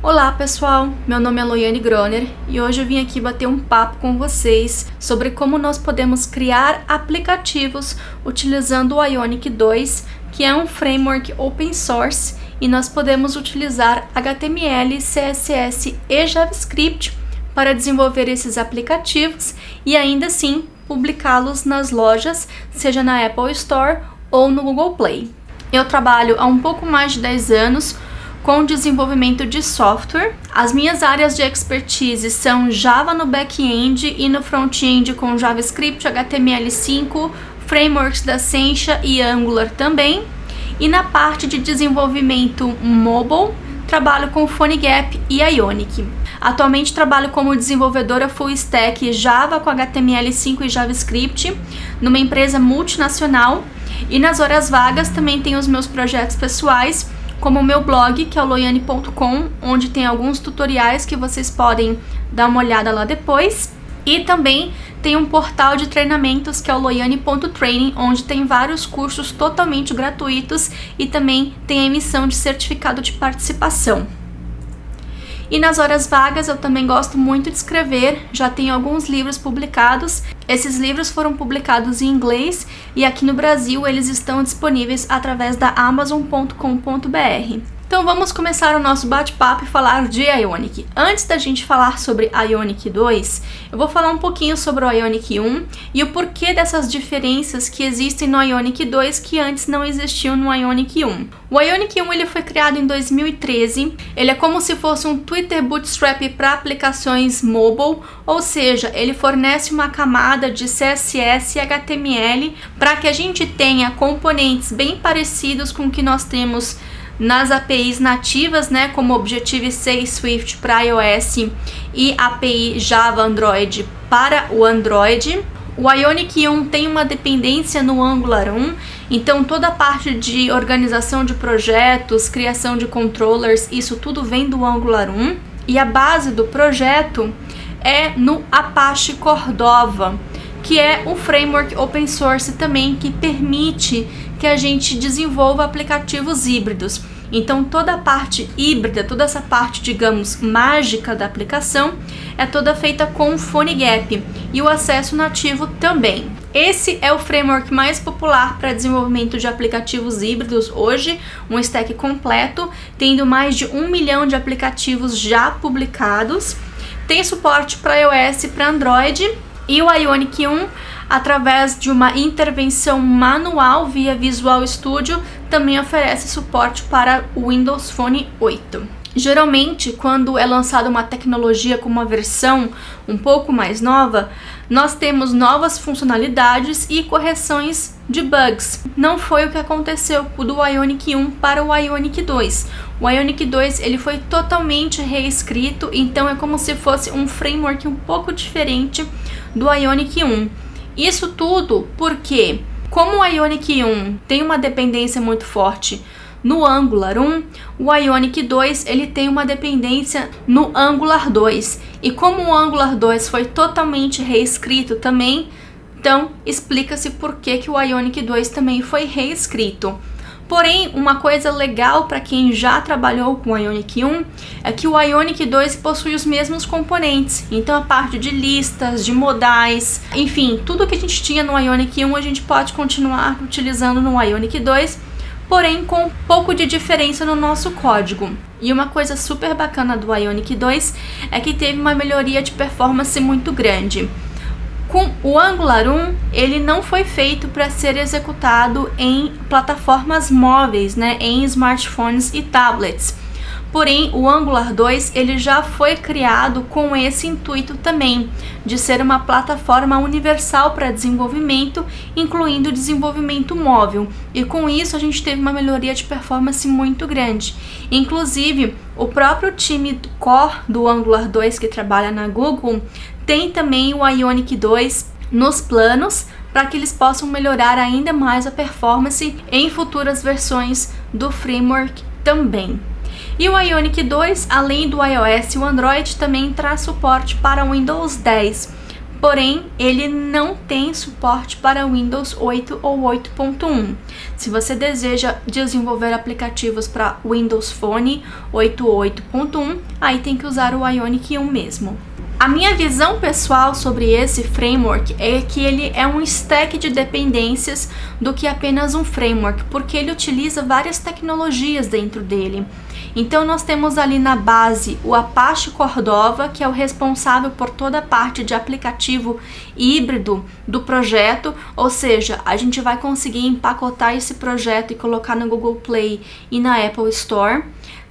Olá pessoal, meu nome é Loiane Groner e hoje eu vim aqui bater um papo com vocês sobre como nós podemos criar aplicativos utilizando o Ionic 2, que é um framework open source, e nós podemos utilizar HTML, CSS e JavaScript para desenvolver esses aplicativos e ainda assim publicá-los nas lojas, seja na Apple Store ou no Google Play. Eu trabalho há um pouco mais de 10 anos com desenvolvimento de software. As minhas áreas de expertise são Java no back-end e no front-end com JavaScript, HTML5, frameworks da Sencha e Angular também. E na parte de desenvolvimento mobile, trabalho com PhoneGap e Ionic. Atualmente trabalho como desenvolvedora full stack Java com HTML5 e JavaScript numa empresa multinacional. E nas horas vagas também tenho os meus projetos pessoais, como o meu blog, que é o loiane.com, onde tem alguns tutoriais que vocês podem dar uma olhada lá depois. E também tem um portal de treinamentos, que é o loiane.training, onde tem vários cursos totalmente gratuitos e também tem a emissão de certificado de participação. E nas horas vagas eu também gosto muito de escrever, já tenho alguns livros publicados. Esses livros foram publicados em inglês e aqui no Brasil eles estão disponíveis através da amazon.com.br. Então vamos começar o nosso bate-papo e falar de Ionic. Antes da gente falar sobre Ionic 2, eu vou falar um pouquinho sobre o Ionic 1 e o porquê dessas diferenças que existem no Ionic 2 que antes não existiam no Ionic 1. O Ionic 1 ele foi criado em 2013, ele é como se fosse um Twitter Bootstrap para aplicações mobile, ou seja, ele fornece uma camada de CSS e HTML para que a gente tenha componentes bem parecidos com o que nós temos nas APIs nativas, né, como Objective-C e Swift para iOS e API Java Android para o Android. O Ionic 1 tem uma dependência no Angular 1, então toda a parte de organização de projetos, criação de controllers, isso tudo vem do Angular 1. E a base do projeto é no Apache Cordova, que é um framework open source também que permite que a gente desenvolva aplicativos híbridos. Então toda a parte híbrida, toda essa parte, digamos, mágica da aplicação é toda feita com PhoneGap e o acesso nativo também. Esse é o framework mais popular para desenvolvimento de aplicativos híbridos hoje, um stack completo, tendo mais de 1 milhão de aplicativos já publicados. Tem suporte para iOS e para Android. E o Ionic 1, através de uma intervenção manual via Visual Studio, também oferece suporte para o Windows Phone 8. Geralmente, quando é lançada uma tecnologia com uma versão um pouco mais nova, nós temos novas funcionalidades e correções de bugs. Não foi o que aconteceu do Ionic 1 para o Ionic 2. O Ionic 2 ele foi totalmente reescrito, então é como se fosse um framework um pouco diferente do Ionic 1. Isso tudo porque, como o Ionic 1 tem uma dependência muito forte no Angular 1, o Ionic 2 ele tem uma dependência no Angular 2. E como o Angular 2 foi totalmente reescrito também, então explica-se por que o Ionic 2 também foi reescrito. Porém, uma coisa legal para quem já trabalhou com o Ionic 1 é que o Ionic 2 possui os mesmos componentes. Então a parte de listas, de modais, enfim, tudo que a gente tinha no Ionic 1 a gente pode continuar utilizando no Ionic 2, porém com um pouco de diferença no nosso código. E uma coisa super bacana do Ionic 2 é que teve uma melhoria de performance muito grande. Com o Angular 1, ele não foi feito para ser executado em plataformas móveis, né, em smartphones e tablets. Porém, o Angular 2 ele já foi criado com esse intuito também, de ser uma plataforma universal para desenvolvimento, incluindo desenvolvimento móvel. E com isso a gente teve uma melhoria de performance muito grande. Inclusive, o próprio time core do Angular 2 que trabalha na Google tem também o Ionic 2 nos planos para que eles possam melhorar ainda mais a performance em futuras versões do framework também. E o Ionic 2, além do iOS e o Android, também traz suporte para o Windows 10. porém ele não tem suporte para Windows 8 ou 8.1. Se você deseja desenvolver aplicativos para Windows Phone 8 ou 8.1, aí tem que usar o Ionic 1 mesmo. A minha visão pessoal sobre esse framework é que ele é um stack de dependências do que apenas um framework, porque ele utiliza várias tecnologias dentro dele. Então nós temos ali na base o Apache Cordova, que é o responsável por toda a parte de aplicativo híbrido do projeto, ou seja, a gente vai conseguir empacotar esse projeto e colocar no Google Play e na Apple Store.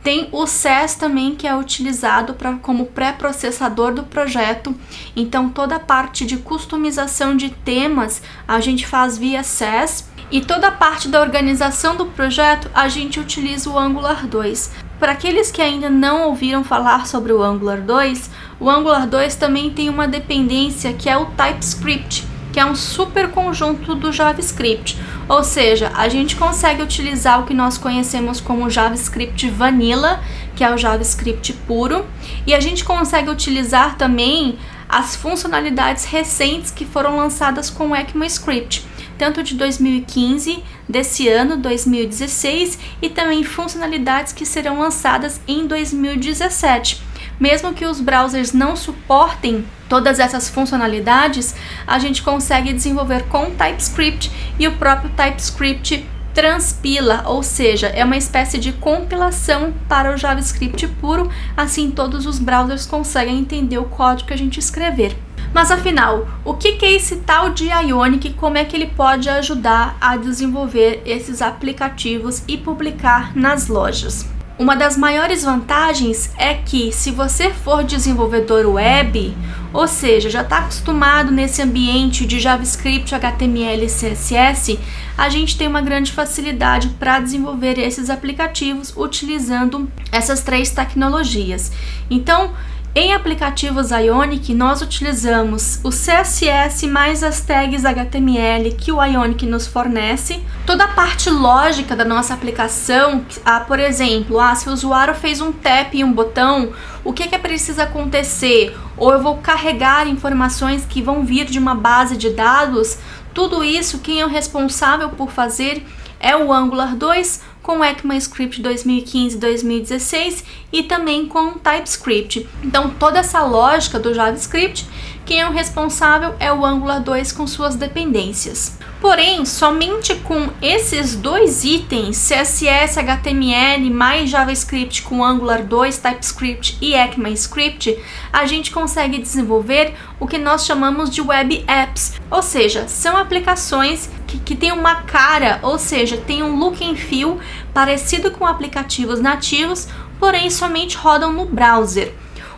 Tem o SES também, que é utilizado como pré-processador do projeto, então toda a parte de customização de temas a gente faz via SES, e toda a parte da organização do projeto a gente utiliza o Angular 2. Para aqueles que ainda não ouviram falar sobre o Angular 2, o Angular 2 também tem uma dependência que é o TypeScript, que é um super conjunto do JavaScript, ou seja, a gente consegue utilizar o que nós conhecemos como JavaScript Vanilla, que é o JavaScript puro, e a gente consegue utilizar também as funcionalidades recentes que foram lançadas com o ECMAScript, tanto de 2015, desse ano, 2016, e também funcionalidades que serão lançadas em 2017. Mesmo que os browsers não suportem todas essas funcionalidades, a gente consegue desenvolver com TypeScript, e o próprio TypeScript transpila, ou seja, é uma espécie de compilação para o JavaScript puro, assim todos os browsers conseguem entender o código que a gente escrever. Mas afinal, o que é esse tal de Ionic? Como é que ele pode ajudar a desenvolver esses aplicativos e publicar nas lojas? Uma das maiores vantagens é que, se você for desenvolvedor web, ou seja, já está acostumado nesse ambiente de JavaScript, HTML e CSS, a gente tem uma grande facilidade para desenvolver esses aplicativos utilizando essas três tecnologias. Então, em aplicativos Ionic, nós utilizamos o CSS mais as tags HTML que o Ionic nos fornece. Toda a parte lógica da nossa aplicação, por exemplo, se o usuário fez um tap em um botão, o que é preciso acontecer? Ou eu vou carregar informações que vão vir de uma base de dados, tudo isso quem é o responsável por fazer é o Angular 2, com o ECMAScript 2015 e 2016 e também com o TypeScript. Então toda essa lógica do JavaScript, quem é o responsável é o Angular 2 com suas dependências. Porém, somente com esses dois itens, CSS, HTML mais JavaScript com Angular 2, TypeScript e ECMAScript, a gente consegue desenvolver o que nós chamamos de Web Apps, ou seja, são aplicações que tem uma cara, ou seja, tem um look and feel parecido com aplicativos nativos, porém somente rodam no browser.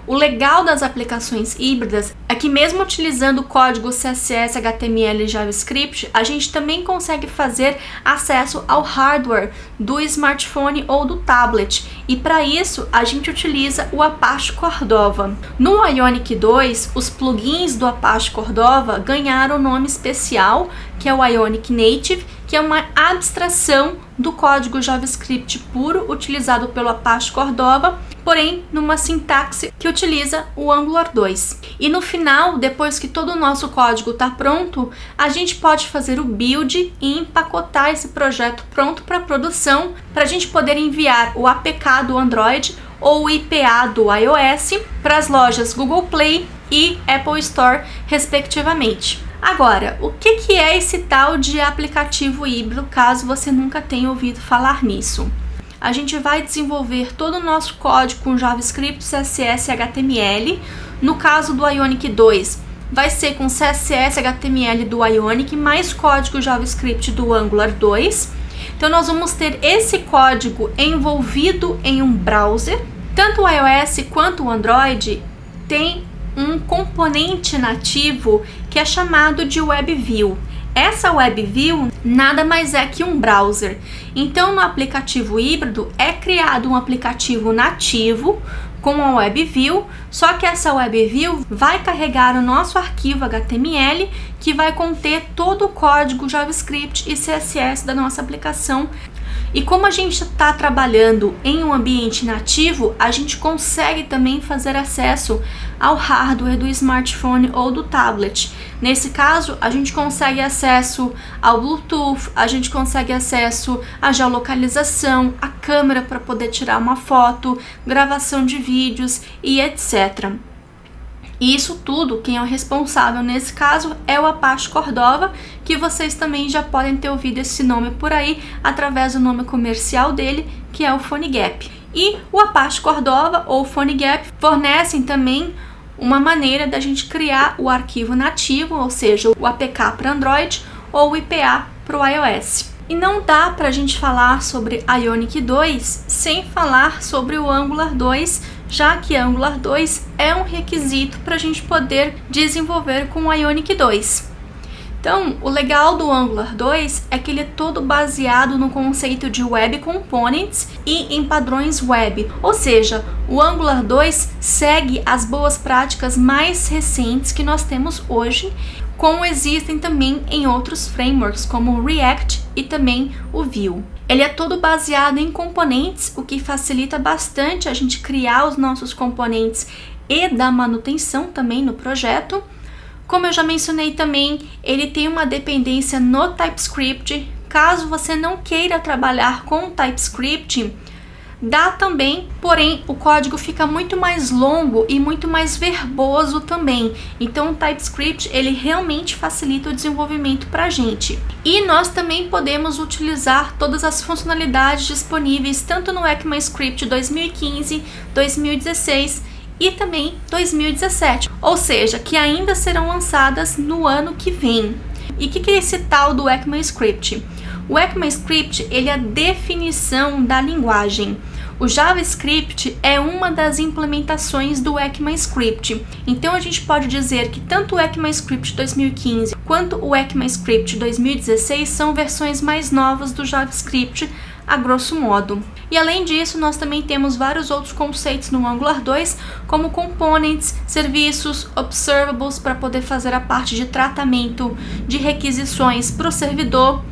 O legal das aplicações híbridas é que, mesmo utilizando o código CSS, HTML e JavaScript, a gente também consegue fazer acesso ao hardware do smartphone ou do tablet, e para isso a gente utiliza o Apache Cordova. No Ionic 2, os plugins do Apache Cordova ganharam um nome especial, que é o Ionic Native, que é uma abstração do código JavaScript puro utilizado pelo Apache Cordova, porém numa sintaxe que utiliza o Angular 2. E no final, depois que todo o nosso código está pronto, a gente pode fazer o build e empacotar esse projeto pronto para produção, para a gente poder enviar o APK do Android ou o IPA do iOS para as lojas Google Play e Apple Store, respectivamente. Agora, o que é esse tal de aplicativo híbrido, caso você nunca tenha ouvido falar nisso? A gente vai desenvolver todo o nosso código com JavaScript, CSS e HTML. No caso do Ionic 2, vai ser com CSS, HTML do Ionic, mais código JavaScript do Angular 2. Então nós vamos ter esse código envolvido em um browser. Tanto o iOS quanto o Android tem um componente nativo que é chamado de WebView. Essa WebView nada mais é que um browser. Então, no aplicativo híbrido é criado um aplicativo nativo com a WebView, só que essa WebView vai carregar o nosso arquivo HTML, que vai conter todo o código JavaScript e CSS da nossa aplicação, E como a gente está trabalhando em um ambiente nativo, a gente consegue também fazer acesso ao hardware do smartphone ou do tablet. Nesse caso, a gente consegue acesso ao Bluetooth, a gente consegue acesso à geolocalização, a câmera para poder tirar uma foto, gravação de vídeos e etc. E isso tudo, quem é o responsável nesse caso é o Apache Cordova, que vocês também já podem ter ouvido esse nome por aí, através do nome comercial dele, que é o PhoneGap. E o Apache Cordova ou PhoneGap fornecem também uma maneira da gente criar o arquivo nativo, ou seja, o APK para Android ou o IPA para o iOS. E não dá para a gente falar sobre Ionic 2 sem falar sobre o Angular 2, já que Angular 2 é um requisito para a gente poder desenvolver com o Ionic 2. Então, o legal do Angular 2 é que ele é todo baseado no conceito de Web Components e em padrões web, ou seja, o Angular 2 segue as boas práticas mais recentes que nós temos hoje, como existem também em outros frameworks como o React e também o Vue. Ele é todo baseado em componentes, o que facilita bastante a gente criar os nossos componentes e dar manutenção também no projeto. Como eu já mencionei também, ele tem uma dependência no TypeScript. Caso você não queira trabalhar com TypeScript, dá também, porém o código fica muito mais longo e muito mais verboso também. Então o TypeScript ele realmente facilita o desenvolvimento para a gente. E nós também podemos utilizar todas as funcionalidades disponíveis tanto no ECMAScript 2015, 2016 e também 2017, ou seja, que ainda serão lançadas no ano que vem. E o que é esse tal do ECMAScript? O ECMAScript ele é a definição da linguagem. O JavaScript é uma das implementações do ECMAScript. Então a gente pode dizer que tanto o ECMAScript 2015 quanto o ECMAScript 2016 são versões mais novas do JavaScript, a grosso modo. E além disso, nós também temos vários outros conceitos no Angular 2, como components, serviços, observables para poder fazer a parte de tratamento de requisições para o servidor,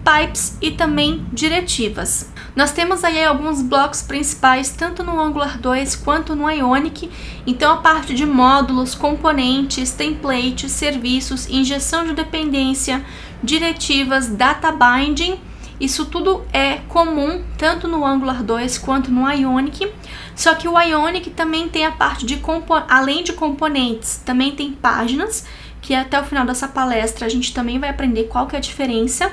pipes e também diretivas. Nós temos aí alguns blocos principais, tanto no Angular 2 quanto no Ionic. Então a parte de módulos, componentes, templates, serviços, injeção de dependência, diretivas, data binding, isso tudo é comum tanto no Angular 2 quanto no Ionic. Só que o Ionic também tem a parte de, além de componentes, também tem páginas, que até o final dessa palestra a gente também vai aprender qual que é a diferença.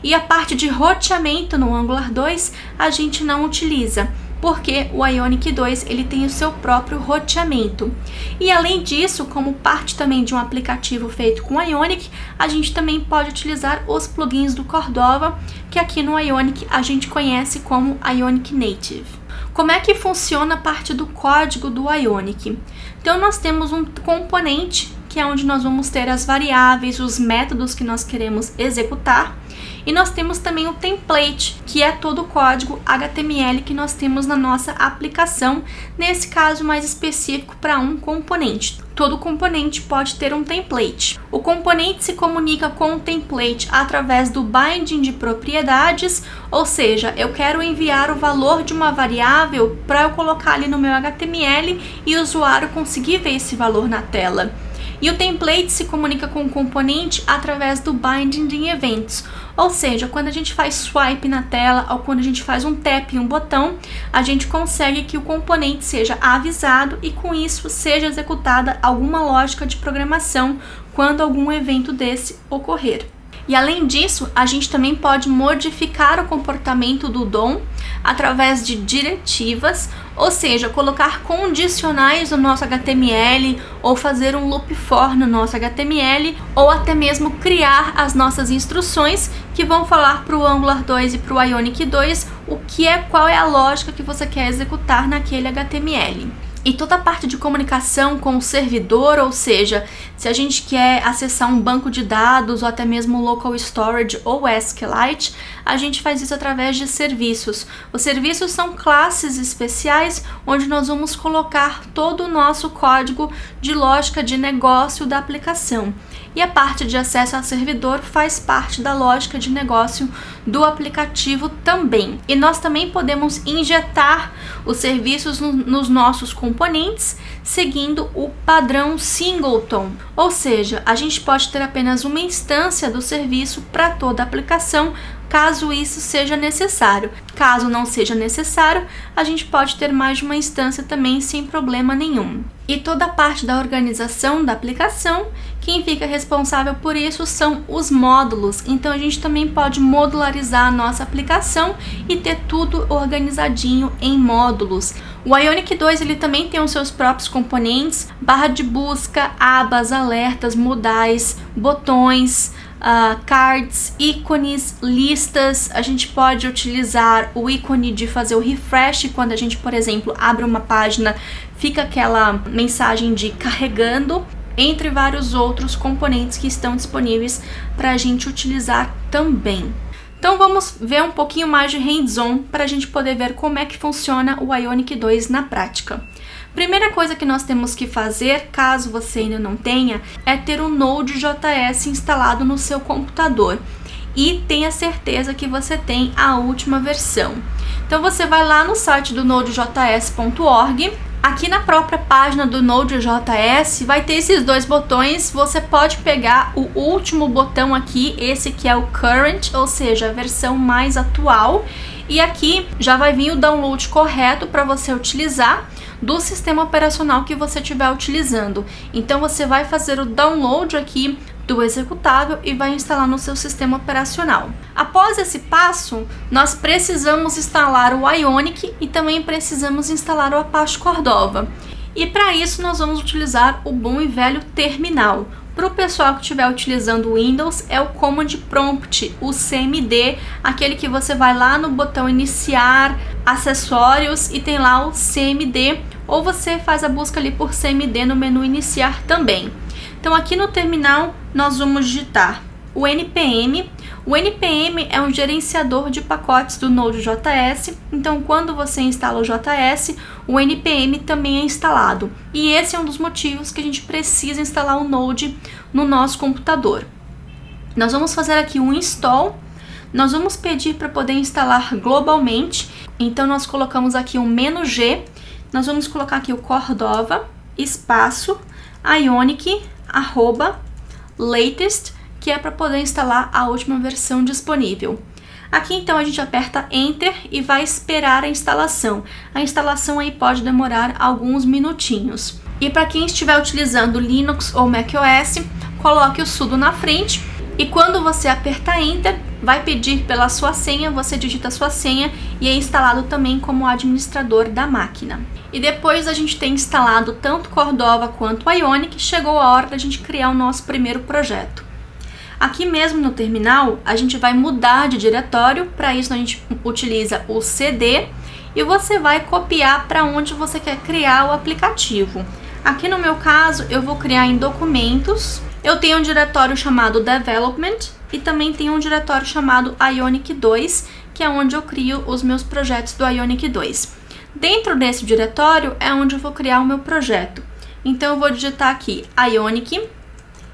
E a parte de roteamento no Angular 2 a gente não utiliza, porque o Ionic 2 ele tem o seu próprio roteamento. E além disso, como parte também de um aplicativo feito com Ionic, a gente também pode utilizar os plugins do Cordova, que aqui no Ionic a gente conhece como Ionic Native. Como é que funciona a parte do código do Ionic? Então nós temos um componente, que é onde nós vamos ter as variáveis, os métodos que nós queremos executar. E nós temos também o template, que é todo o código HTML que nós temos na nossa aplicação, nesse caso mais específico para um componente. Todo componente pode ter um template. O componente se comunica com o template através do binding de propriedades, ou seja, eu quero enviar o valor de uma variável para eu colocar ali no meu HTML e o usuário conseguir ver esse valor na tela. E o template se comunica com o componente através do binding de eventos. Ou seja, quando a gente faz swipe na tela ou quando a gente faz um tap em um botão, a gente consegue que o componente seja avisado e com isso seja executada alguma lógica de programação quando algum evento desse ocorrer. E além disso, a gente também pode modificar o comportamento do DOM através de diretivas, ou seja, colocar condicionais no nosso HTML ou fazer um loop for no nosso HTML ou até mesmo criar as nossas instruções que vão falar para o Angular 2 e para o Ionic 2 qual é a lógica que você quer executar naquele HTML. E toda a parte de comunicação com o servidor, ou seja, se a gente quer acessar um banco de dados ou até mesmo local storage ou SQLite, a gente faz isso através de serviços. Os serviços são classes especiais onde nós vamos colocar todo o nosso código de lógica de negócio da aplicação. E a parte de acesso ao servidor faz parte da lógica de negócio do aplicativo também. E nós também podemos injetar os serviços nos nossos componentes seguindo o padrão singleton, ou seja, a gente pode ter apenas uma instância do serviço para toda a aplicação, caso isso seja necessário. Caso não seja necessário, a gente pode ter mais de uma instância também sem problema nenhum. E toda a parte da organização da aplicação, quem fica responsável por isso são os módulos. Então a gente também pode modularizar a nossa aplicação e ter tudo organizadinho em módulos. O Ionic 2 ele também tem os seus próprios componentes, barra de busca, abas, alertas, modais, botões, cards, ícones, listas. A gente pode utilizar o ícone de fazer o refresh quando a gente, por exemplo, abre uma página, fica aquela mensagem de carregando, entre vários outros componentes que estão disponíveis para a gente utilizar também. Então vamos ver um pouquinho mais de hands-on para a gente poder ver como é que funciona o Ionic 2 na prática. Primeira coisa que nós temos que fazer, caso você ainda não tenha, é ter o Node.js instalado no seu computador e tenha certeza que você tem a última versão. Então você vai lá no site do nodejs.org. Aqui na própria página do Node.js vai ter esses dois botões. Você pode pegar o último botão aqui, esse que é o Current, ou seja, a versão mais atual. E aqui já vai vir o download correto para você utilizar do sistema operacional que você estiver utilizando. Então você vai fazer o download aqui do executável e vai instalar no seu sistema operacional. Após esse passo, nós precisamos instalar o Ionic e também precisamos instalar o Apache Cordova. E para isso nós vamos utilizar o bom e velho terminal. Para o pessoal que estiver utilizando o Windows, é o Command Prompt, o CMD, aquele que você vai lá no botão iniciar, acessórios e tem lá o CMD, ou você faz a busca ali por CMD no menu iniciar também. Então aqui no terminal nós vamos digitar o NPM. O NPM é um gerenciador de pacotes do Node.js, então quando você instala o JS, o NPM também é instalado. E esse é um dos motivos que a gente precisa instalar o Node no nosso computador. Nós vamos fazer aqui um install, nós vamos pedir para poder instalar globalmente, então nós colocamos aqui um "-g", nós vamos colocar aqui o Cordova, espaço, Ionic, @latest, que é para poder instalar a última versão disponível. Aqui então a gente aperta Enter e vai esperar a instalação. A instalação aí pode demorar alguns minutinhos. E para quem estiver utilizando Linux ou macOS, coloque o sudo na frente e quando você apertar Enter, vai pedir pela sua senha, você digita a sua senha e é instalado também como administrador da máquina. E depois a gente ter instalado tanto Cordova quanto Ionic, chegou a hora da gente criar o nosso primeiro projeto. Aqui mesmo no terminal, a gente vai mudar de diretório, para isso a gente utiliza o CD e você vai copiar para onde você quer criar o aplicativo. Aqui no meu caso, eu vou criar em documentos, eu tenho um diretório chamado Development e também tenho um diretório chamado Ionic 2, que é onde eu crio os meus projetos do Ionic 2. Dentro desse diretório é onde eu vou criar o meu projeto. Então eu vou digitar aqui Ionic,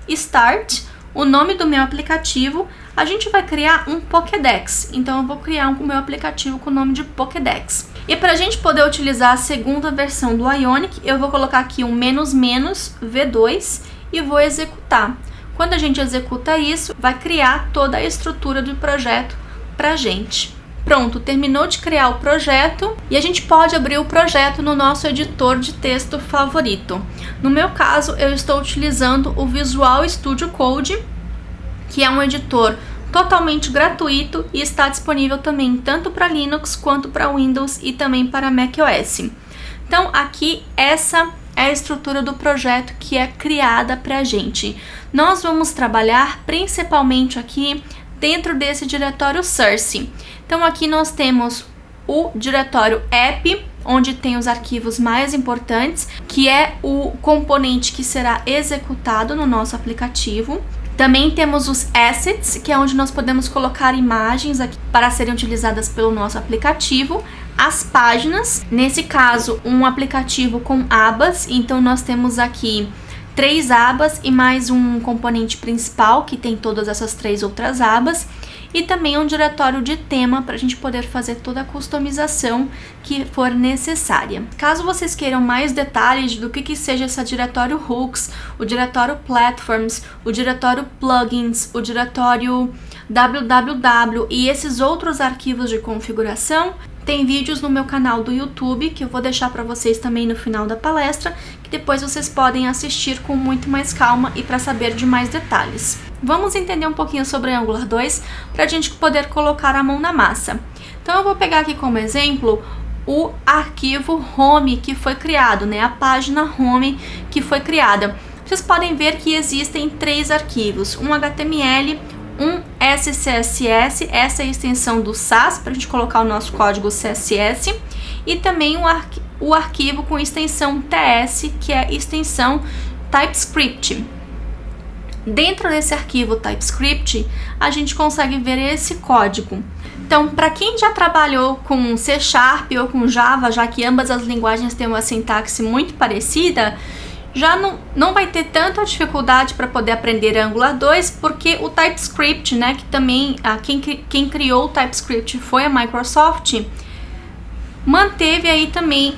Start, o nome do meu aplicativo. A gente vai criar um Pokédex, então eu vou criar o meu aplicativo com o nome de Pokédex. E para a gente poder utilizar a segunda versão do Ionic, eu vou colocar aqui um "-v2" e vou executar. Quando a gente executa isso, vai criar toda a estrutura do projeto para a gente. Pronto, terminou de criar o projeto e a gente pode abrir o projeto no nosso editor de texto favorito. No meu caso, eu estou utilizando o Visual Studio Code, que é um editor totalmente gratuito e está disponível também tanto para Linux quanto para Windows e também para macOS. Então aqui essa é a estrutura do projeto que é criada para a gente. Nós vamos trabalhar principalmente aqui dentro desse diretório source. Então aqui nós temos o diretório app, onde tem os arquivos mais importantes, que é o componente que será executado no nosso aplicativo. Também temos os assets, que é onde nós podemos colocar imagens aqui para serem utilizadas pelo nosso aplicativo. As páginas, nesse caso um aplicativo com abas, então nós temos aqui 3 abas e mais um componente principal que tem todas essas 3 outras abas. e também um diretório de tema para a gente poder fazer toda a customização que for necessária. Caso vocês queiram mais detalhes do que seja esse diretório hooks, o diretório platforms, o diretório plugins, o diretório www e esses outros arquivos de configuração, tem vídeos no meu canal do YouTube, que eu vou deixar para vocês também no final da palestra, que depois vocês podem assistir com muito mais calma e para saber de mais detalhes. Vamos entender um pouquinho sobre Angular 2 para a gente poder colocar a mão na massa. Então eu vou pegar aqui como exemplo o arquivo home que foi criado, né? A página home que foi criada. Vocês podem ver que existem 3 arquivos, um HTML, um SCSS, essa é a extensão do Sass, para a gente colocar o nosso código CSS, e também o arquivo com extensão TS, que é a extensão TypeScript. Dentro desse arquivo TypeScript, a gente consegue ver esse código. Então, para quem já trabalhou com C# ou com Java, já que ambas as linguagens têm uma sintaxe muito parecida, já não vai ter tanta dificuldade para poder aprender Angular 2, porque o TypeScript, né, que também quem criou o TypeScript foi a Microsoft, manteve aí também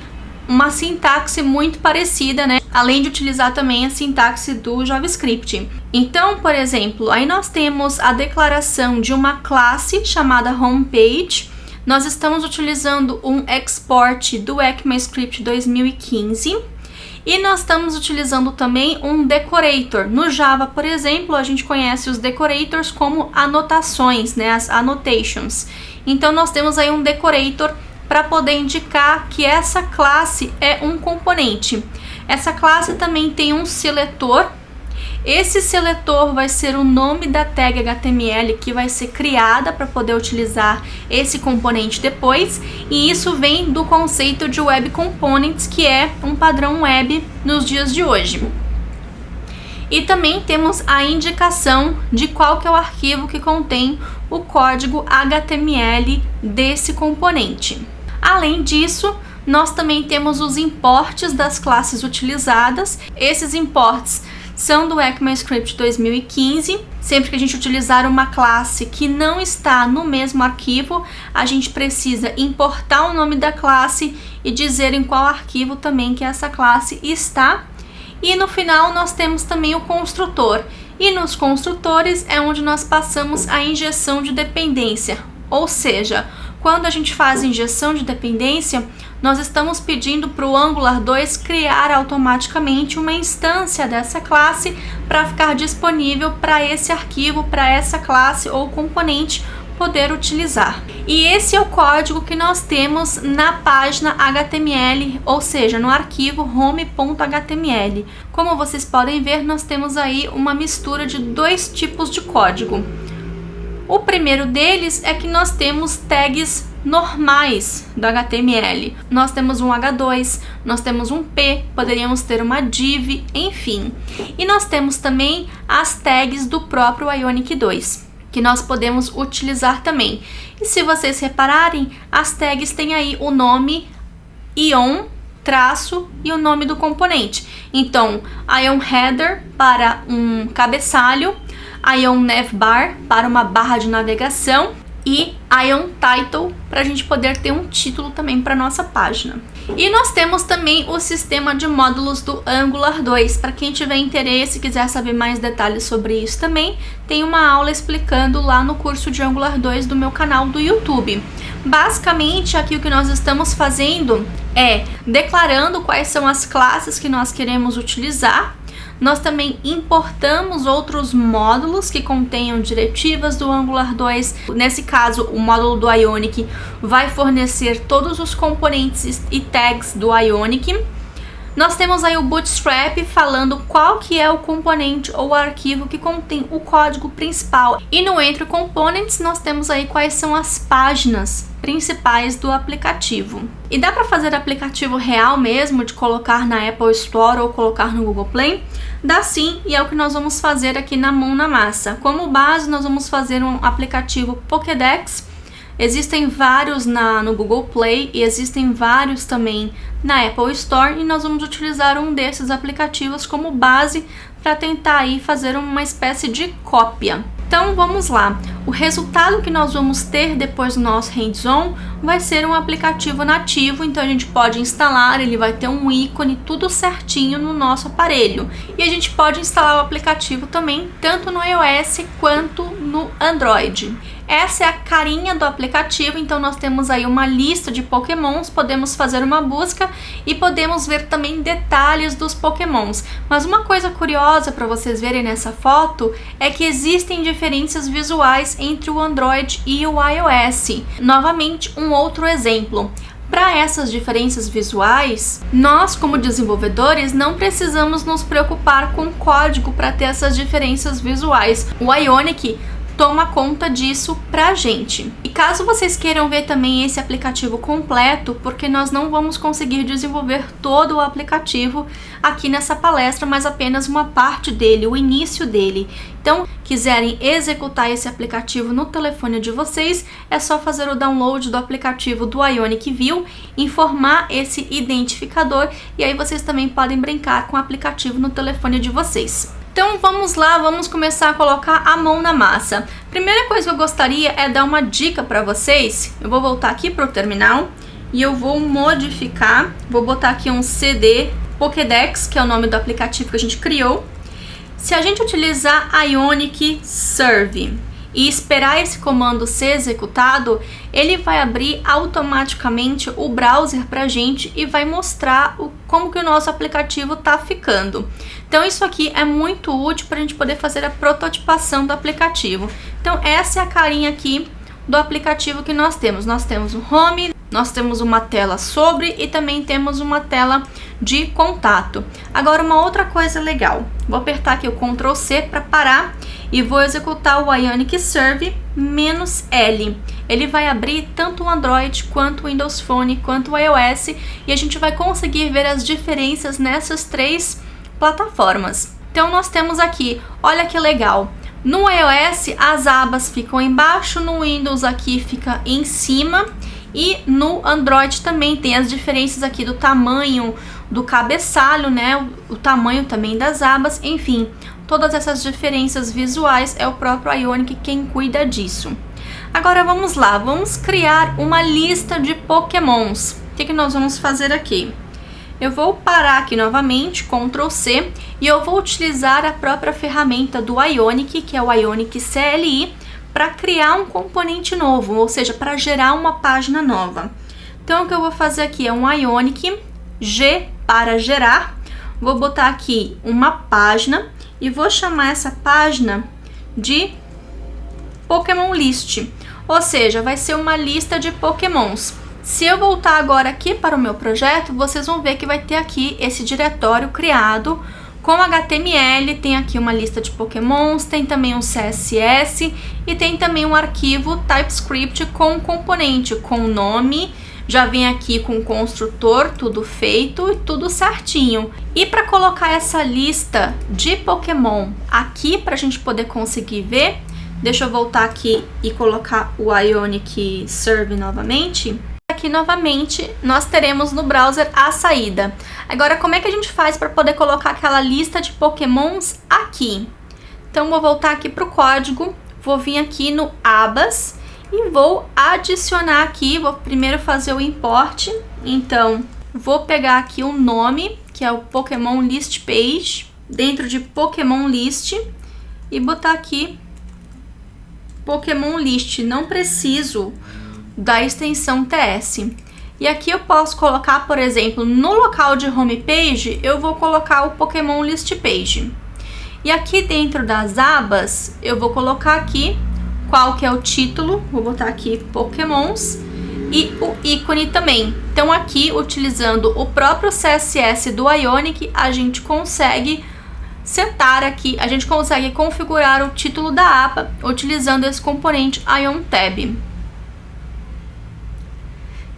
uma sintaxe muito parecida, né, além de utilizar também a sintaxe do JavaScript. Então, por exemplo, aí nós temos a declaração de uma classe chamada homepage. Nós estamos utilizando um export do ECMAScript 2015. E nós estamos utilizando também um decorator. No Java, por exemplo, a gente conhece os decorators como anotações, né, as annotations. Então nós temos aí um decorator para poder indicar que essa classe é um componente. Essa classe também tem um seletor. Esse seletor vai ser o nome da tag HTML que vai ser criada para poder utilizar esse componente depois, e isso vem do conceito de Web Components, que é um padrão web nos dias de hoje. E também temos a indicação de qual que é o arquivo que contém o código HTML desse componente. Além disso, nós também temos os imports das classes utilizadas. Esses imports são do ECMAScript 2015. Sempre que a gente utilizar uma classe que não está no mesmo arquivo, a gente precisa importar o nome da classe e dizer em qual arquivo também que essa classe está. E no final nós temos também o construtor. E nos construtores é onde nós passamos a injeção de dependência. Ou seja, quando a gente faz injeção de dependência, nós estamos pedindo para o Angular 2 criar automaticamente uma instância dessa classe para ficar disponível para esse arquivo, para essa classe ou componente poder utilizar. E esse é o código que nós temos na página HTML, ou seja, no arquivo home.html. Como vocês podem ver, nós temos aí uma mistura de 2 tipos de código. O primeiro deles é que nós temos tags normais do HTML. Nós temos um H2, nós temos um P, poderíamos ter uma div, enfim. E nós temos também as tags do próprio Ionic 2, que nós podemos utilizar também. E se vocês repararem, as tags têm aí o nome ion, traço e o nome do componente. Então, ion header para um cabeçalho, ion navbar para uma barra de navegação e ion title para a gente poder ter um título também para nossa página. E nós temos também o sistema de módulos do Angular 2. Para quem tiver interesse e quiser saber mais detalhes sobre isso também, tem uma aula explicando lá no curso de Angular 2 do meu canal do YouTube. Basicamente, aqui o que nós estamos fazendo é declarando quais são as classes que nós queremos utilizar. Nós também importamos outros módulos que contenham diretivas do Angular 2. Nesse caso, o módulo do Ionic vai fornecer todos os componentes e tags do Ionic. Nós temos aí o Bootstrap falando qual que é o componente ou arquivo que contém o código principal. E no Entry Components nós temos aí quais são as páginas principais do aplicativo. E dá para fazer aplicativo real mesmo, de colocar na Apple Store ou colocar no Google Play? Dá sim, e é o que nós vamos fazer aqui na mão na massa. Como base, nós vamos fazer um aplicativo Pokédex. Existem vários no Google Play e existem vários também na Apple Store, e nós vamos utilizar um desses aplicativos como base para tentar aí fazer uma espécie de cópia. Então vamos lá, o resultado que nós vamos ter depois do nosso hands-on vai ser um aplicativo nativo, então a gente pode instalar, ele vai ter um ícone tudo certinho no nosso aparelho. E a gente pode instalar o aplicativo também, tanto no iOS quanto no Android. Essa é a carinha do aplicativo, então nós temos aí uma lista de pokémons, podemos fazer uma busca e podemos ver também detalhes dos pokémons. Mas uma coisa curiosa para vocês verem nessa foto é que existem diferenças visuais entre o Android e o iOS. Novamente, um outro exemplo. Para essas diferenças visuais, nós como desenvolvedores não precisamos nos preocupar com código para ter essas diferenças visuais. O Ionic toma conta disso pra gente. E caso vocês queiram ver também esse aplicativo completo, porque nós não vamos conseguir desenvolver todo o aplicativo aqui nessa palestra, mas apenas uma parte dele, o início dele. Então, quiserem executar esse aplicativo no telefone de vocês, é só fazer o download do aplicativo do Ionic View, informar esse identificador e aí vocês também podem brincar com o aplicativo no telefone de vocês. Então vamos lá, vamos começar a colocar a mão na massa. Primeira coisa que eu gostaria é dar uma dica para vocês. Eu vou voltar aqui para o terminal e eu vou modificar, vou botar aqui um CD Pokédex, que é o nome do aplicativo que a gente criou. Se a gente utilizar Ionic Serve e esperar esse comando ser executado, ele vai abrir automaticamente o browser para a gente e vai mostrar como que o nosso aplicativo está ficando. Então isso aqui é muito útil para a gente poder fazer a prototipação do aplicativo. Então essa é a carinha aqui do aplicativo que nós temos. Nós temos o Home, nós temos uma tela sobre e também temos uma tela de contato. Agora uma outra coisa legal, vou apertar aqui o Ctrl C para parar e vou executar o Ionic Serve -L. Ele vai abrir tanto o Android quanto o Windows Phone quanto o iOS e a gente vai conseguir ver as diferenças nessas três plataformas. Então nós temos aqui, olha que legal, no iOS as abas ficam embaixo, no Windows aqui fica em cima e no Android também tem as diferenças aqui do tamanho do cabeçalho, né, o tamanho também das abas, enfim, todas essas diferenças visuais é o próprio Ionic quem cuida disso. Agora vamos lá, vamos criar uma lista de pokémons. O que nós vamos fazer aqui? Eu vou parar aqui novamente, Ctrl C, e eu vou utilizar a própria ferramenta do Ionic, que é o Ionic CLI, para criar um componente novo, ou seja, para gerar uma página nova. Então o que eu vou fazer aqui é um Ionic G para gerar, vou botar aqui uma página e vou chamar essa página de Pokémon List, ou seja, vai ser uma lista de pokémons. Se eu voltar agora aqui para o meu projeto, vocês vão ver que vai ter aqui esse diretório criado com HTML, tem aqui uma lista de pokémons, tem também um CSS e tem também um arquivo TypeScript com componente, com nome, já vem aqui com o construtor, tudo feito e tudo certinho. E para colocar essa lista de Pokémon aqui para a gente poder conseguir ver, deixa eu voltar aqui e colocar o Ionic Serve novamente. Aqui novamente nós teremos no browser a saída. Agora como é que a gente faz para poder colocar aquela lista de pokémons aqui? Então vou voltar aqui para o código, vou vir aqui no abas e vou adicionar aqui, vou primeiro fazer o import. Então vou pegar aqui o nome, que é o Pokémon List Page, dentro de Pokémon List e botar aqui Pokémon List, não preciso da extensão TS. E aqui eu posso colocar, por exemplo, no local de homepage, eu vou colocar o Pokémon List Page. E aqui dentro das abas, eu vou colocar aqui qual que é o título, vou botar aqui Pokémons e o ícone também. Então aqui, utilizando o próprio CSS do Ionic, a gente consegue setar aqui, a gente consegue configurar o título da aba utilizando esse componente IonTab.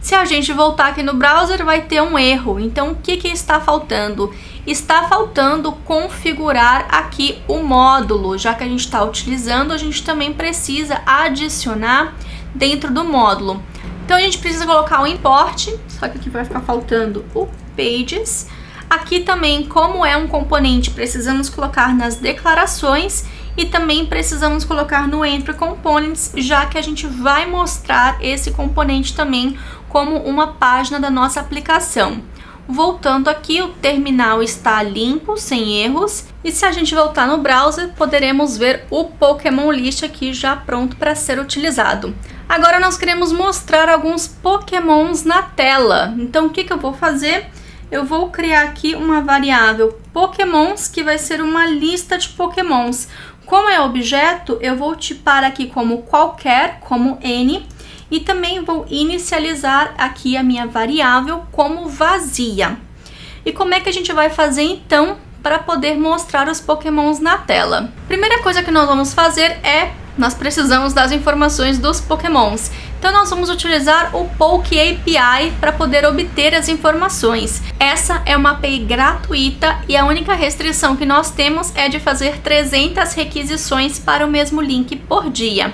Se a gente voltar aqui no browser, vai ter um erro. Então, o que está faltando? Está faltando configurar aqui o módulo. Já que a gente está utilizando, a gente também precisa adicionar dentro do módulo. Então, a gente precisa colocar o import, só que aqui vai ficar faltando o pages. Aqui também, como é um componente, precisamos colocar nas declarações e também precisamos colocar no Entry Components, já que a gente vai mostrar esse componente também como uma página da nossa aplicação. Voltando aqui, o terminal está limpo, sem erros, e se a gente voltar no browser, poderemos ver o Pokémon List aqui já pronto para ser utilizado. Agora nós queremos mostrar alguns Pokémons na tela, então o que eu vou fazer? Eu vou criar aqui uma variável Pokémons, que vai ser uma lista de Pokémons. Como é objeto, eu vou tipar aqui como qualquer, como N, e também vou inicializar aqui a minha variável como vazia. E como é que a gente vai fazer então para poder mostrar os Pokémons na tela? Primeira coisa que nós vamos fazer nós precisamos das informações dos Pokémons. Então nós vamos utilizar o Poke API para poder obter as informações. Essa é uma API gratuita e a única restrição que nós temos é de fazer 300 requisições para o mesmo link por dia.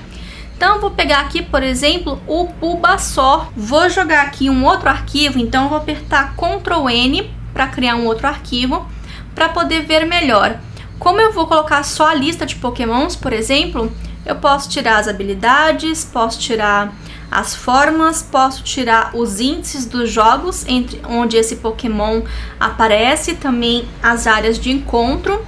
Então, eu vou pegar aqui, por exemplo, o Bulbasaur. Vou jogar aqui um outro arquivo, então eu vou apertar Ctrl N para criar um outro arquivo, para poder ver melhor. Como eu vou colocar só a lista de Pokémons, por exemplo, eu posso tirar as habilidades, posso tirar as formas, posso tirar os índices dos jogos onde esse Pokémon aparece, também as áreas de encontro,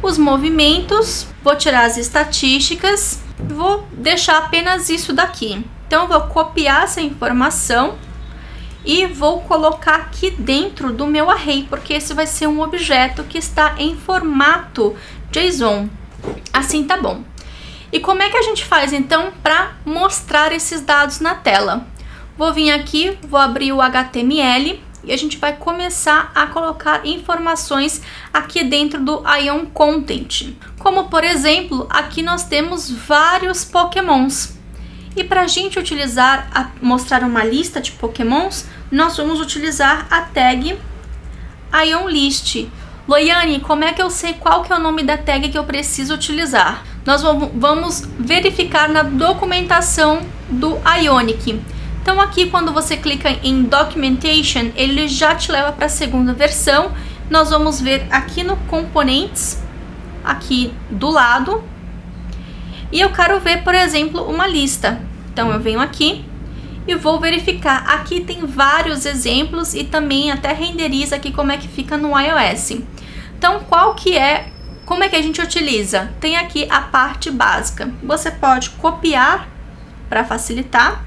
os movimentos, vou tirar as estatísticas. Vou deixar apenas isso daqui. Então, eu vou copiar essa informação e vou colocar aqui dentro do meu array, porque esse vai ser um objeto que está em formato JSON. Assim tá bom. E como é que a gente faz, então, para mostrar esses dados na tela? Vou vir aqui, vou abrir o HTML e a gente vai começar a colocar informações aqui dentro do Ion Content. Como, por exemplo, aqui nós temos vários Pokémons. E para a gente mostrar uma lista de Pokémons, nós vamos utilizar a tag Ion List. Loiane, como é que eu sei qual que é o nome da tag que eu preciso utilizar? Nós vamos verificar na documentação do Ionic. Então aqui, quando você clica em Documentation, ele já te leva para a segunda versão. Nós vamos ver aqui no Components, aqui do lado. E eu quero ver, por exemplo, uma lista. Então eu venho aqui e vou verificar. Aqui tem vários exemplos e também até renderiza aqui como é que fica no iOS. Então como é que a gente utiliza? Tem aqui a parte básica. Você pode copiar para facilitar.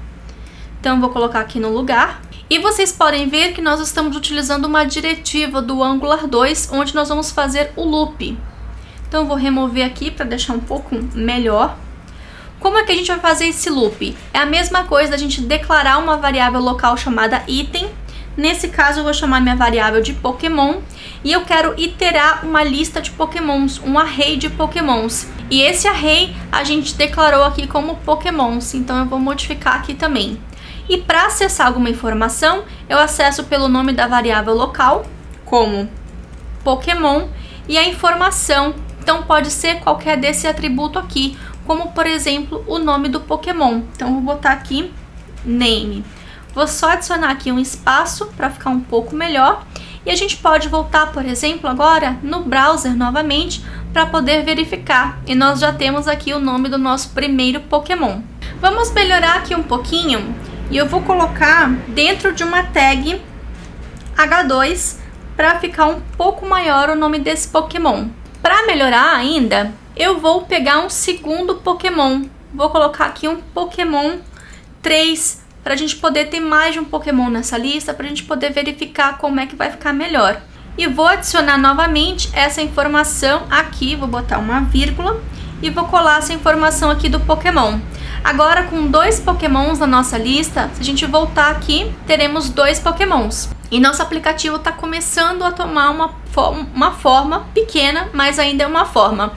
Então, eu vou colocar aqui no lugar. E vocês podem ver que nós estamos utilizando uma diretiva do Angular 2, onde nós vamos fazer o loop. Então, eu vou remover aqui para deixar um pouco melhor. Como é que a gente vai fazer esse loop? É a mesma coisa da gente declarar uma variável local chamada item. Nesse caso, eu vou chamar minha variável de Pokémon. E eu quero iterar uma lista de Pokémons, um array de Pokémons. E esse array a gente declarou aqui como Pokémons. Então, eu vou modificar aqui também. E para acessar alguma informação, eu acesso pelo nome da variável local, como Pokémon, e a informação. Então, pode ser qualquer desse atributo aqui, como, por exemplo, o nome do Pokémon. Então, eu vou botar aqui Name. Vou só adicionar aqui um espaço para ficar um pouco melhor. E a gente pode voltar, por exemplo, agora no browser novamente, para poder verificar. E nós já temos aqui o nome do nosso primeiro Pokémon. Vamos melhorar aqui um pouquinho. E eu vou colocar dentro de uma tag H2 para ficar um pouco maior o nome desse Pokémon. Para melhorar ainda, eu vou pegar um segundo Pokémon. Vou colocar aqui um Pokémon 3 para a gente poder ter mais de um Pokémon nessa lista, para a gente poder verificar como é que vai ficar melhor. E vou adicionar novamente essa informação aqui, vou botar uma vírgula e vou colar essa informação aqui do Pokémon. Agora, com 2 Pokémons na nossa lista, se a gente voltar aqui, teremos 2 Pokémons. E nosso aplicativo está começando a tomar uma forma pequena, mas ainda é uma forma.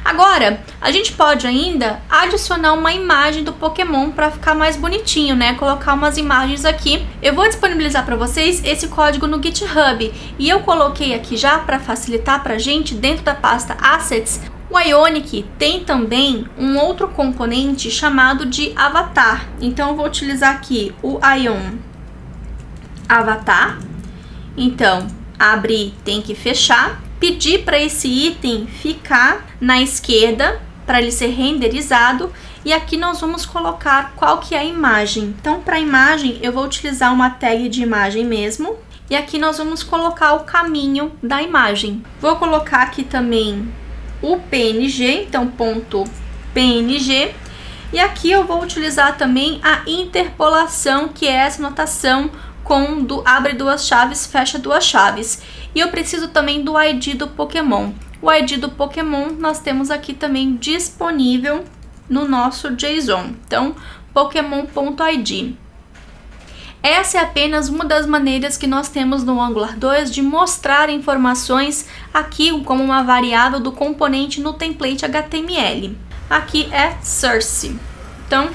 Agora, a gente pode ainda adicionar uma imagem do Pokémon para ficar mais bonitinho, né? Colocar umas imagens aqui. Eu vou disponibilizar para vocês esse código no GitHub. E eu coloquei aqui já para facilitar para a gente, dentro da pasta Assets. O Ionic tem também um outro componente chamado de Avatar. Então, eu vou utilizar aqui o Ion Avatar. Então, abrir tem que fechar. Pedir para esse item ficar na esquerda para ele ser renderizado. E aqui nós vamos colocar qual que é a imagem. Então, para a imagem, eu vou utilizar uma tag de imagem mesmo. E aqui nós vamos colocar o caminho da imagem. Vou colocar aqui também o PNG, então ponto PNG. E aqui eu vou utilizar também a interpolação, que é essa notação com abre duas chaves, fecha duas chaves. E eu preciso também do ID do Pokémon. O ID do Pokémon nós temos aqui também disponível no nosso JSON. Então, Pokémon.id. Essa é apenas uma das maneiras que nós temos no Angular 2 de mostrar informações aqui como uma variável do componente no template HTML. Aqui é source. Então,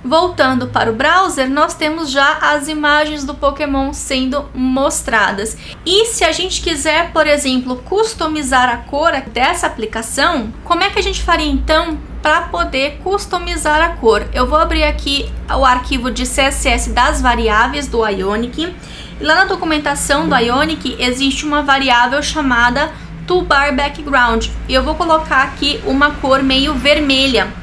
voltando para o browser, nós temos já as imagens do Pokémon sendo mostradas. E se a gente quiser, por exemplo, customizar a cor dessa aplicação, como é que a gente faria então para poder customizar a cor? Eu vou abrir aqui o arquivo de CSS das variáveis do Ionic. E lá na documentação do Ionic existe uma variável chamada toolbar background. E eu vou colocar aqui uma cor meio vermelha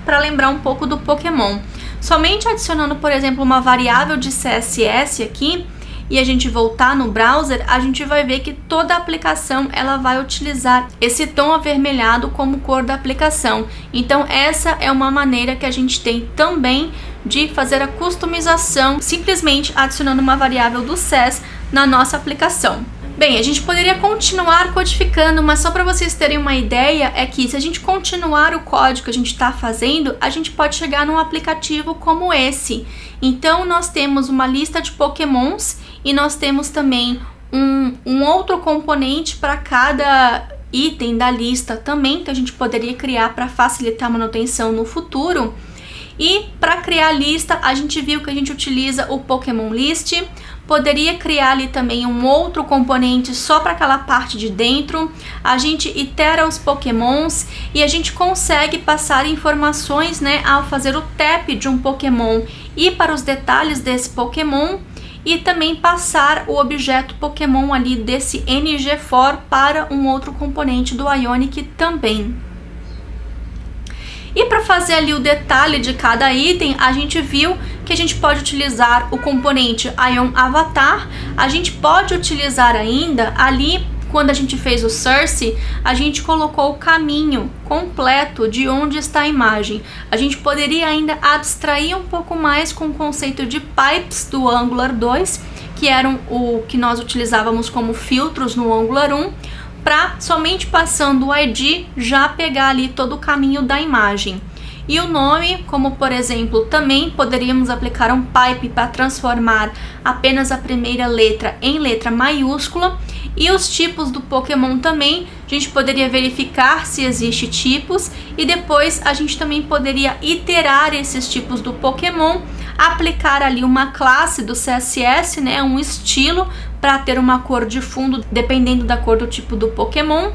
para lembrar um pouco do Pokémon. Somente adicionando, por exemplo, uma variável de CSS aqui e a gente voltar no browser, a gente vai ver que toda a aplicação ela vai utilizar esse tom avermelhado como cor da aplicação. Então essa é uma maneira que a gente tem também de fazer a customização, simplesmente adicionando uma variável do CSS na nossa aplicação. Bem, a gente poderia continuar codificando, mas só para vocês terem uma ideia, é que se a gente continuar o código que a gente está fazendo, a gente pode chegar num aplicativo como esse. Então, nós temos uma lista de Pokémons e nós temos também um outro componente para cada item da lista também, que a gente poderia criar para facilitar a manutenção no futuro. E para criar a lista, a gente viu que a gente utiliza o Pokémon List. Poderia criar ali também um outro componente só para aquela parte de dentro. A gente itera os Pokémons e a gente consegue passar informações, né, ao fazer o tap de um Pokémon e para os detalhes desse Pokémon e também passar o objeto Pokémon ali desse ngFor para um outro componente do Ionic também. E para fazer ali o detalhe de cada item, a gente viu que a gente pode utilizar o componente Ion Avatar. A gente pode utilizar ainda ali, quando a gente fez o source, a gente colocou o caminho completo de onde está a imagem. A gente poderia ainda abstrair um pouco mais com o conceito de pipes do Angular 2, que eram o que nós utilizávamos como filtros no Angular 1, para somente passando o ID já pegar ali todo o caminho da imagem. E o nome, como por exemplo, também poderíamos aplicar um pipe para transformar apenas a primeira letra em letra maiúscula. E os tipos do Pokémon também, a gente poderia verificar se existe tipos e depois a gente também poderia iterar esses tipos do Pokémon, aplicar ali uma classe do CSS, né, um estilo para ter uma cor de fundo dependendo da cor do tipo do Pokémon.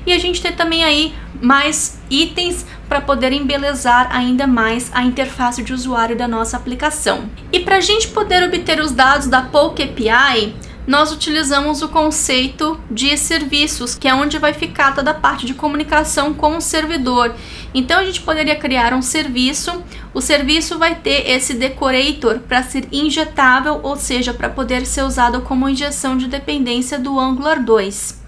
E a gente tem também aí mais itens para poder embelezar ainda mais a interface de usuário da nossa aplicação. E para a gente poder obter os dados da PokeAPI, nós utilizamos o conceito de serviços, que é onde vai ficar toda a parte de comunicação com o servidor. Então a gente poderia criar um serviço, o serviço vai ter esse decorator para ser injetável, ou seja, para poder ser usado como injeção de dependência do Angular 2.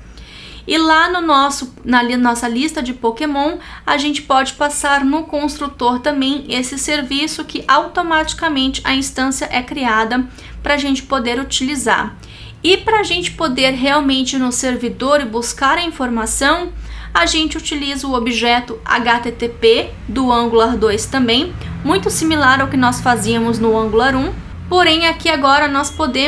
E lá na nossa lista de Pokémon, a gente pode passar no construtor também esse serviço que automaticamente a instância é criada para a gente poder utilizar. E para a gente poder realmente ir no servidor e buscar a informação, a gente utiliza o objeto HTTP do Angular 2 também, muito similar ao que nós fazíamos no Angular 1. Porém, aqui agora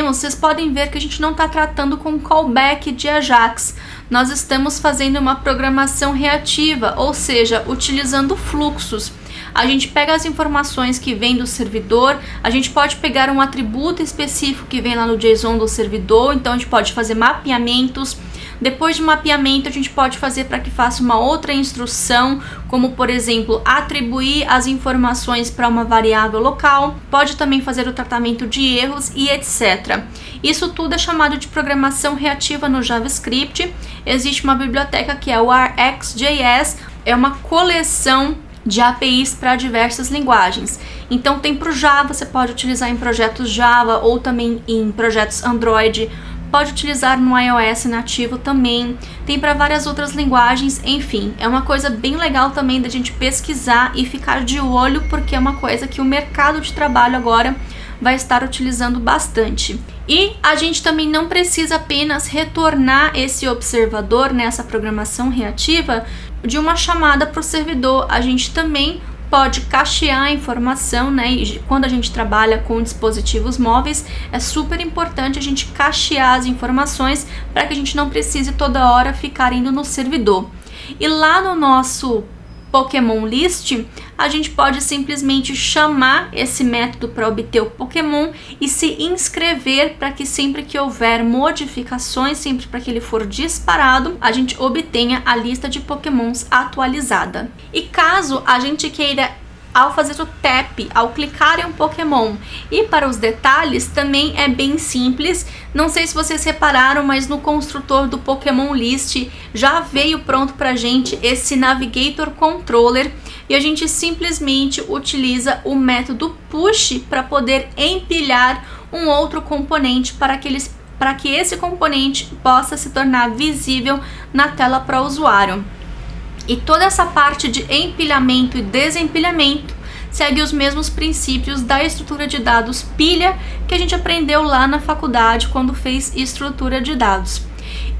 vocês podem ver que a gente não está tratando com callback de Ajax. Nós estamos fazendo uma programação reativa, ou seja, utilizando fluxos. A gente pega as informações que vêm do servidor, a gente pode pegar um atributo específico que vem lá no JSON do servidor, então a gente pode fazer mapeamentos. Depois de mapeamento, a gente pode fazer para que faça uma outra instrução, como por exemplo, atribuir as informações para uma variável local, pode também fazer o tratamento de erros e etc. Isso tudo é chamado de programação reativa no JavaScript. Existe uma biblioteca que é o RxJS, é uma coleção de APIs para diversas linguagens. Então tem para o Java, você pode utilizar em projetos Java ou também em projetos Android, pode utilizar no iOS nativo também, tem para várias outras linguagens, enfim, é uma coisa bem legal também da gente pesquisar e ficar de olho, porque é uma coisa que o mercado de trabalho agora vai estar utilizando bastante. E a gente também não precisa apenas retornar esse observador nessa programação reativa de uma chamada para o servidor, a gente também pode cachear a informação, né? E quando a gente trabalha com dispositivos móveis, é super importante a gente cachear as informações para que a gente não precise toda hora ficar indo no servidor. E lá no nosso Pokémon List, a gente pode simplesmente chamar esse método para obter o Pokémon e se inscrever para que sempre que houver modificações, sempre para que ele for disparado, a gente obtenha a lista de Pokémons atualizada. E caso a gente queira, ao fazer o tap, ao clicar em um Pokémon, e para os detalhes também é bem simples. Não sei se vocês repararam, mas no construtor do Pokémon List já veio pronto pra gente esse Navigator Controller, e a gente simplesmente utiliza o método push para poder empilhar um outro componente para que esse componente possa se tornar visível na tela para o usuário. E toda essa parte de empilhamento e desempilhamento segue os mesmos princípios da estrutura de dados pilha que a gente aprendeu lá na faculdade quando fez estrutura de dados.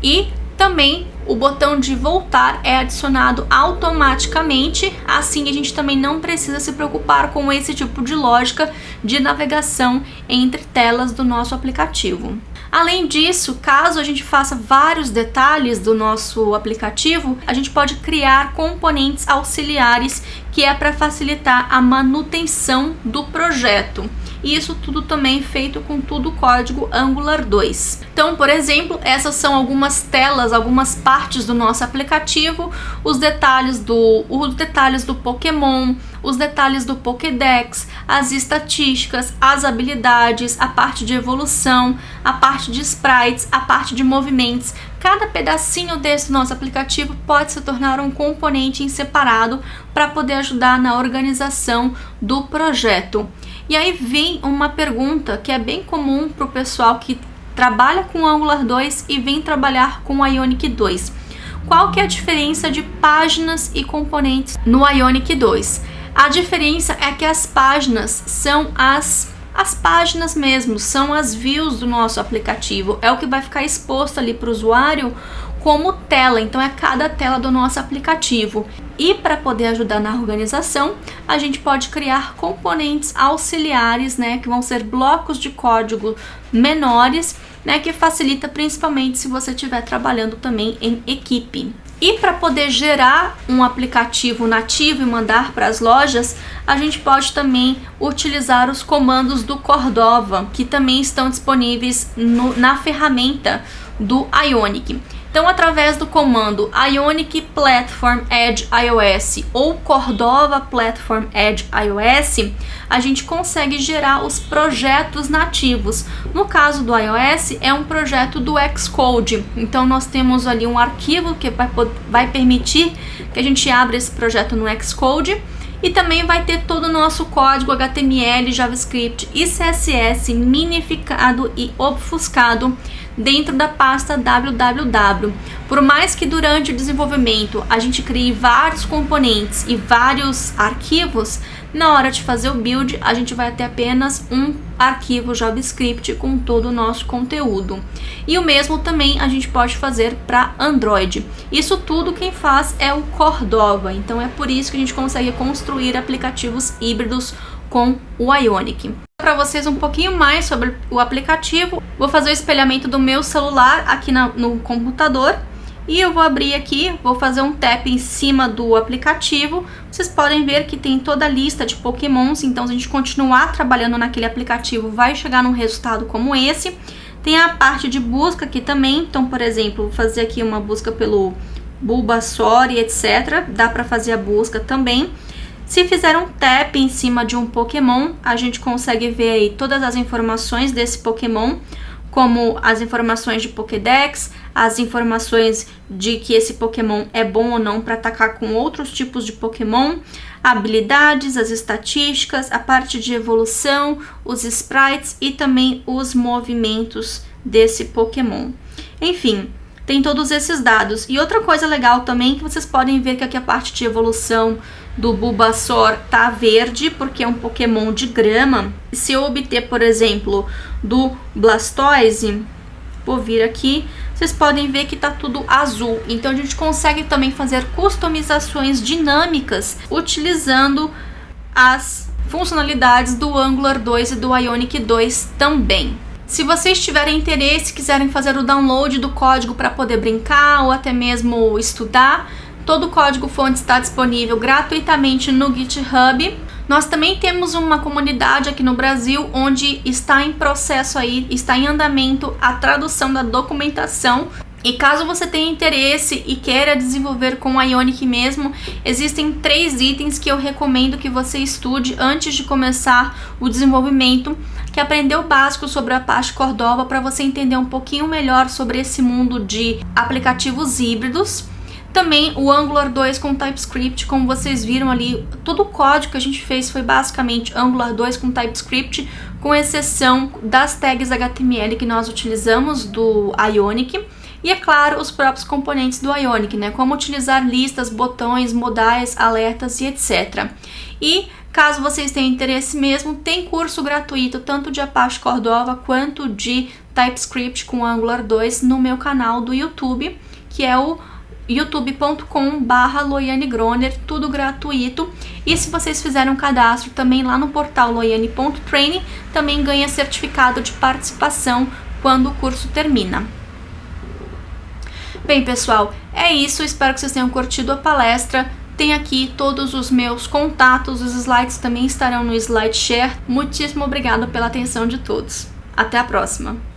E também o botão de voltar é adicionado automaticamente, assim a gente também não precisa se preocupar com esse tipo de lógica de navegação entre telas do nosso aplicativo. Além disso, caso a gente faça vários detalhes do nosso aplicativo, a gente pode criar componentes auxiliares que é para facilitar a manutenção do projeto. E isso tudo também feito com tudo código Angular 2. Então, por exemplo, essas são algumas telas, algumas partes do nosso aplicativo, os detalhes do Pokémon, os detalhes do Pokédex, as estatísticas, as habilidades, a parte de evolução, a parte de sprites, a parte de movimentos. Cada pedacinho desse nosso aplicativo pode se tornar um componente em separado para poder ajudar na organização do projeto. E aí vem uma pergunta que é bem comum para o pessoal que trabalha com Angular 2 e vem trabalhar com Ionic 2. Qual que é a diferença de páginas e componentes no Ionic 2? A diferença é que as páginas são as páginas mesmo, são as views do nosso aplicativo, é o que vai ficar exposto ali para o usuário como tela, então é cada tela do nosso aplicativo. E para poder ajudar na organização, a gente pode criar componentes auxiliares, né, que vão ser blocos de código menores, né, que facilita principalmente se você estiver trabalhando também em equipe. E para poder gerar um aplicativo nativo e mandar para as lojas, a gente pode também utilizar os comandos do Cordova, que também estão disponíveis na ferramenta do Ionic. Então, através do comando Ionic Platform Edge iOS ou Cordova Platform Edge iOS, a gente consegue gerar os projetos nativos. No caso do iOS, é um projeto do Xcode. Então, nós temos ali um arquivo que vai permitir que a gente abra esse projeto no Xcode. E também vai ter todo o nosso código HTML, JavaScript e CSS minificado e obfuscado dentro da pasta www. Por mais que durante o desenvolvimento a gente crie vários componentes e vários arquivos, na hora de fazer o build a gente vai ter apenas um arquivo JavaScript com todo o nosso conteúdo. E o mesmo também a gente pode fazer para Android. Isso tudo quem faz é o Cordova, então é por isso que a gente consegue construir aplicativos híbridos com o Ionic. Para vocês um pouquinho mais sobre o aplicativo, vou fazer o espelhamento do meu celular aqui no computador e eu vou abrir aqui, vou fazer um tap em cima do aplicativo. Vocês podem ver que tem toda a lista de Pokémons, então se a gente continuar trabalhando naquele aplicativo vai chegar num resultado como esse. Tem a parte de busca aqui também, então por exemplo, vou fazer aqui uma busca pelo Bulbasaur e etc, dá para fazer a busca também. Se fizer um tap em cima de um Pokémon, a gente consegue ver aí todas as informações desse Pokémon, como as informações de Pokédex, as informações de que esse Pokémon é bom ou não para atacar com outros tipos de Pokémon, habilidades, as estatísticas, a parte de evolução, os sprites e também os movimentos desse Pokémon. Enfim, tem todos esses dados. E outra coisa legal também que vocês podem ver que aqui a parte de evolução do Bulbasaur tá verde, porque é um Pokémon de grama. Se eu obter, por exemplo, do Blastoise, vou vir aqui, vocês podem ver que tá tudo azul. Então a gente consegue também fazer customizações dinâmicas utilizando as funcionalidades do Angular 2 e do Ionic 2 também. Se vocês tiverem interesse, quiserem fazer o download do código para poder brincar ou até mesmo estudar, todo o código-fonte está disponível gratuitamente no GitHub. Nós também temos uma comunidade aqui no Brasil onde está em processo aí, está em andamento a tradução da documentação. E caso você tenha interesse e queira desenvolver com a Ionic mesmo, existem 3 itens que eu recomendo que você estude antes de começar o desenvolvimento, que é aprender o básico sobre a Apache Cordova para você entender um pouquinho melhor sobre esse mundo de aplicativos híbridos. Também o Angular 2 com TypeScript, como vocês viram ali, todo o código que a gente fez foi basicamente Angular 2 com TypeScript, com exceção das tags HTML que nós utilizamos do Ionic. E, é claro, os próprios componentes do Ionic, né? Como utilizar listas, botões, modais, alertas e etc. E, caso vocês tenham interesse mesmo, tem curso gratuito tanto de Apache Cordova quanto de TypeScript com Angular 2 no meu canal do YouTube, que é o youtube.com/LoianeGroner, tudo gratuito. E se vocês fizerem um cadastro também lá no portal loiane.training, também ganha certificado de participação quando o curso termina. Bem, pessoal, é isso. Espero que vocês tenham curtido a palestra. Tem aqui todos os meus contatos, os slides também estarão no SlideShare. Muitíssimo obrigada pela atenção de todos. Até a próxima!